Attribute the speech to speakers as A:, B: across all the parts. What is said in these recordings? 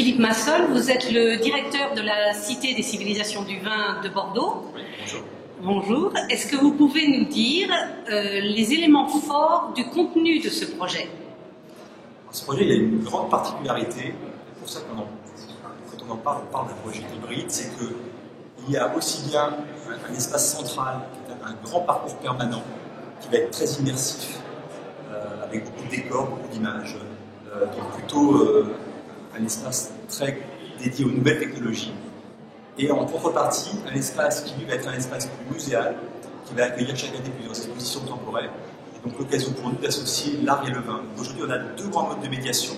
A: Philippe Massol, vous êtes le directeur de la Cité des civilisations du vin de Bordeaux.
B: Oui, bonjour.
A: Bonjour. Est-ce que vous pouvez nous dire les éléments forts du contenu de ce projet?
B: Ce projet il a une grande particularité, c'est pour ça quand on en parle, on parle d'un projet hybride, c'est qu'il y a aussi bien un espace central, un grand parcours permanent, qui va être très immersif, avec beaucoup de décors, beaucoup d'images, donc plutôt un espace très dédié aux nouvelles technologies. Et en contrepartie, un espace qui lui va être un espace plus muséal, qui va accueillir chaque année plusieurs expositions temporaires. Et donc l'occasion pour nous d'associer l'art et le vin. Aujourd'hui, on a deux grands modes de médiation,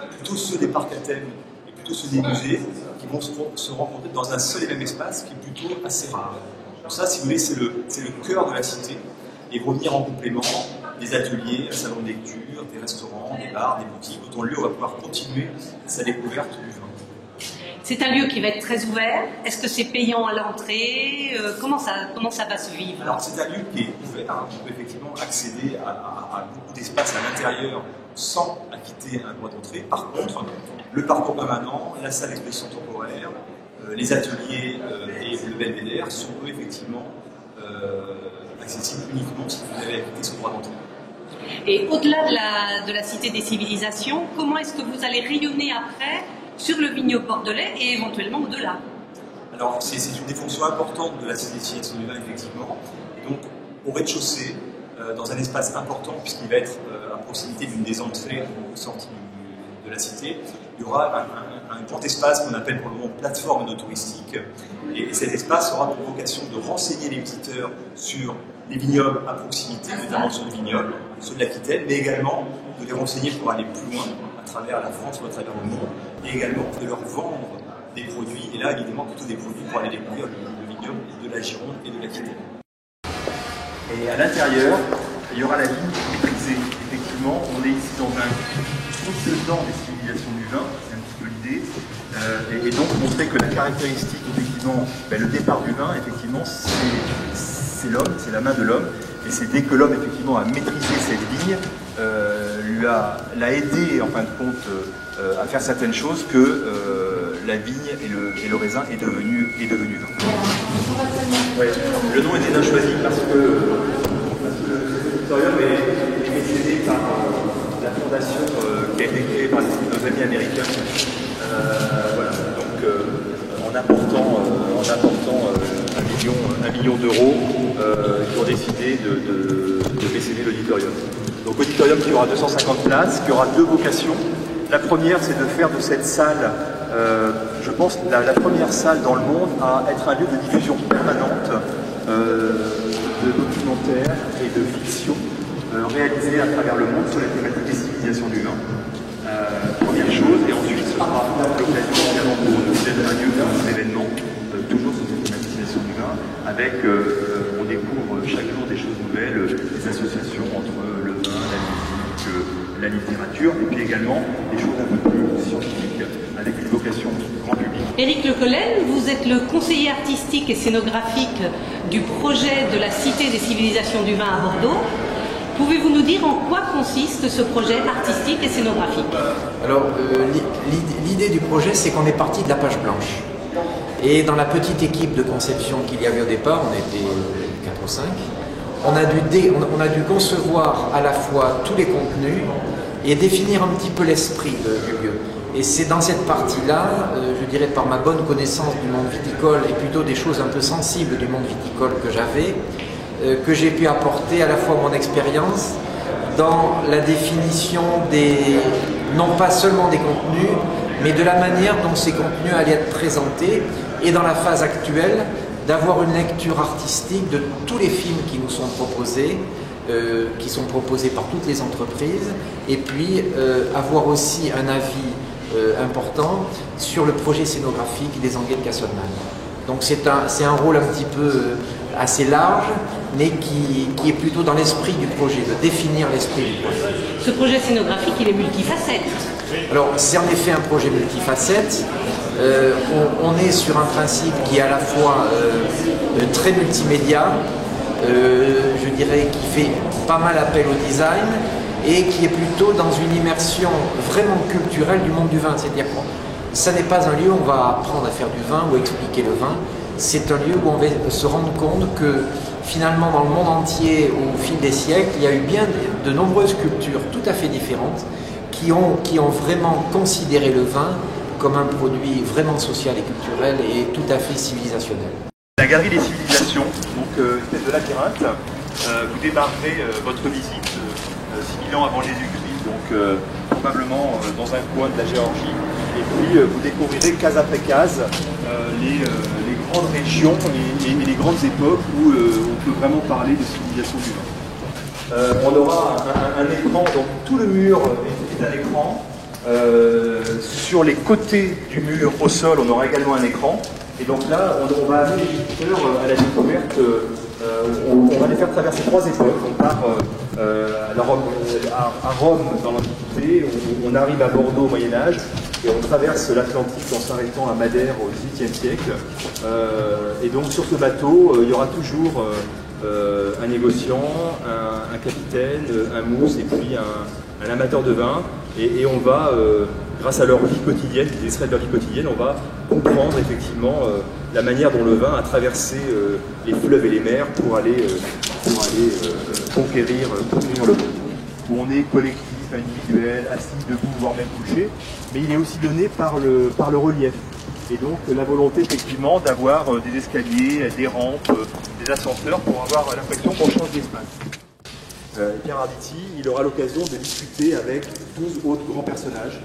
B: plutôt ceux des parcs à thème et plutôt ceux des musées, qui vont se rencontrer dans un seul et même espace, qui est plutôt assez rare. Donc ça, si vous voulez, c'est le cœur de la cité, et vont venir en complément des ateliers, un salon de lecture, des restaurants, des bars, des boutiques, autant de lieux où on va pouvoir continuer sa découverte du vin.
A: C'est un lieu qui va être très ouvert. Est-ce que c'est payant à l'entrée? Comment ça va se vivre?
B: Alors c'est un lieu qui est ouvert, hein. On peut effectivement accéder à beaucoup d'espace à l'intérieur sans acquitter un droit d'entrée. Par contre, le parcours permanent, la salle d'exposition temporaire, les ateliers et le belvédère sont eux effectivement accessibles uniquement si vous avez acquitté ce droit d'entrée.
A: Et au-delà de la Cité des civilisations, comment est-ce que vous allez rayonner après sur le vignoble bordelais et éventuellement au-delà?
B: Alors, c'est une des fonctions importantes de la Cité des civilisations du vin, effectivement. Et donc, au rez-de-chaussée, dans un espace important, puisqu'il va être à proximité d'une des entrées aux sorties de la cité, il y aura un grand espace qu'on appelle pour le moment plateforme no touristique. Et cet espace aura pour vocation de renseigner les visiteurs sur les vignobles à proximité, notamment sur le vignoble, ceux de l'Aquitaine, mais également de les renseigner pour aller plus loin à travers la France ou à travers le monde, et également de leur vendre des produits, et là évidemment plutôt des produits pour aller découvrir le vignoble de la Gironde et de l'Aquitaine. Et à l'intérieur, il y aura la ligne maîtrisée. Effectivement, on est ici dans un contenant des civilisations du vin, c'est un petit peu l'idée, et donc montrer que la caractéristique, effectivement, le départ du vin, effectivement, c'est l'homme, c'est la main de l'homme, et c'est dès que l'homme, effectivement, a maîtrisé cette ligne, l'a aidé, en fin de compte, à faire certaines choses que la vigne et le raisin est devenu vin. Ouais. Le nom était bien choisi parce que le auditorium est mécéné par la fondation qui a été créée par nos amis américains. Voilà. Donc en apportant 1 million d'euros, ils ont décidé de mécéner l'auditorium. Donc auditorium qui aura 250 places, qui aura deux vocations. La première, c'est de faire de cette salle, je pense, la première salle dans le monde à être un lieu de diffusion permanente de documentaires et de fiction réalisés à travers le monde sur les thématiques des civilisations du vin. Première chose, et ensuite ce sera l'occasion également pour nous d'être un lieu d'événement, toujours sur cette thématisation du vin, avec, on découvre chaque jour des choses nouvelles, des associations entre le vin, la musique, la littérature, et puis également des choses un peu plus scientifiques, avec une vocation grand public.
A: Éric Le Collen, vous êtes le conseiller artistique et scénographique du projet de la Cité des civilisations du vin à Bordeaux. Pouvez-vous nous dire en quoi consiste ce projet artistique et scénographique?
C: Alors, l'idée du projet, c'est qu'on est parti de la page blanche. Et dans la petite équipe de conception qu'il y avait au départ, on était 4 ou 5, on a dû concevoir à la fois tous les contenus et définir un petit peu l'esprit du lieu. Et c'est dans cette partie-là, je dirais par ma bonne connaissance du monde viticole et plutôt des choses un peu sensibles du monde viticole que j'avais, que j'ai pu apporter à la fois mon expérience dans la définition non pas seulement des contenus, mais de la manière dont ces contenus allaient être présentés, et dans la phase actuelle, d'avoir une lecture artistique de tous les films qui nous sont proposés, qui sont proposés par toutes les entreprises, et puis avoir aussi un avis important sur le projet scénographique des Anglais de Castelnau. Donc c'est un rôle un petit peu assez large, mais qui est plutôt dans l'esprit du projet, de définir l'esprit du projet.
A: Ce projet scénographique, il est multifacette.
C: Alors c'est en effet un projet multifacette. On est sur un principe qui est à la fois très multimédia, je dirais qui fait pas mal appel au design, et qui est plutôt dans une immersion vraiment culturelle du monde du vin. C'est-à-dire ça n'est pas un lieu où on va apprendre à faire du vin ou expliquer le vin. C'est un lieu où on va se rendre compte que finalement dans le monde entier, au fil des siècles, il y a eu bien de nombreuses cultures tout à fait différentes qui ont vraiment considéré le vin comme un produit vraiment social et culturel et tout à fait civilisationnel.
B: La galerie des civilisations, donc espèce de labyrinthe, vous démarrerez votre visite 6000 ans avant Jésus-Christ, donc probablement dans un coin de la Géorgie, et puis vous découvrirez case après case les grandes régions et les grandes époques où on peut vraiment parler de civilisation du vin. On aura un écran, donc tout le mur est un écran. Sur les côtés du mur au sol, on aura également un écran. Et donc là, on va amener les visiteurs à la découverte. On va les faire traverser 3 époques. On part à Rome dans l'Antiquité, on arrive à Bordeaux au Moyen-Âge, et on traverse l'Atlantique en s'arrêtant à Madère au XVIIIe siècle. Et donc sur ce bateau, il y aura toujours un négociant, un capitaine, un mousse et puis un amateur de vin. Et on va, grâce à leur vie quotidienne, les extraits de leur vie quotidienne, on va comprendre effectivement la manière dont le vin a traversé les fleuves et les mers pour aller conquérir le monde. Où on est collectif, individuel, assis, debout, voire même couché, mais il est aussi donné par le relief. Et donc la volonté effectivement d'avoir des escaliers, des rampes, des ascenseurs pour avoir l'impression qu'on change d'espace. Pierre Arditi, il aura l'occasion de discuter avec 12 autres grands personnages.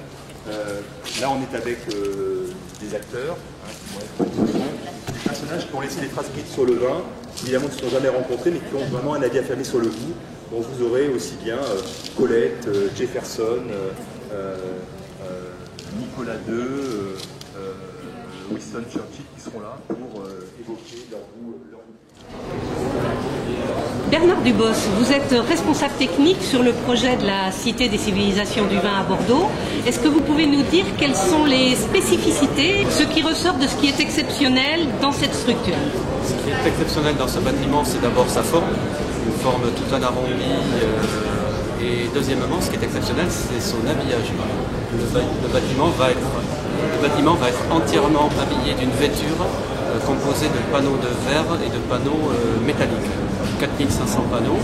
B: Là, on est avec des acteurs, des personnages qui ont laissé des traces écrites sur le vin, évidemment qui ne se sont jamais rencontrés, mais qui ont vraiment un avis affirmé sur le goût. Donc vous aurez aussi bien Colette, Jefferson, Nicolas II, Winston Churchill qui seront là pour évoquer leur goût.
A: Bernard Dubos, vous êtes responsable technique sur le projet de la Cité des civilisations du vin à Bordeaux. Est-ce que vous pouvez nous dire quelles sont les spécificités, ce qui ressort de ce qui est exceptionnel dans cette structure?
D: Ce qui est exceptionnel dans ce bâtiment, c'est d'abord sa forme, une forme tout en arrondi. Et deuxièmement, ce qui est exceptionnel, c'est son habillage. Le bâtiment va être entièrement habillé d'une vêture composée de panneaux de verre et de panneaux métalliques. 4500 panneaux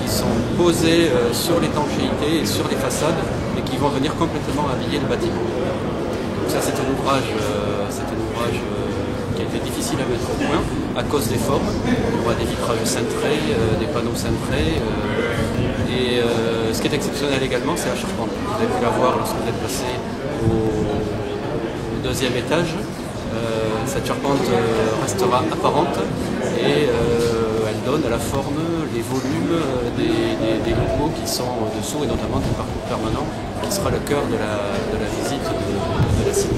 D: qui sont posés sur l'étanchéité et sur les façades et qui vont venir complètement habiller le bâtiment. Donc ça c'est un ouvrage qui a été difficile à mettre au point à cause des formes. Il y aura des vitrages cintrés, des panneaux cintrés et ce qui est exceptionnel également c'est la charpente. Vous avez pu la voir lorsque vous êtes passé au 2e étage. Cette charpente restera apparente et elle donne à la forme les volumes des locaux qui sont dessous et notamment du parcours permanent qui sera le cœur de la visite de la cité.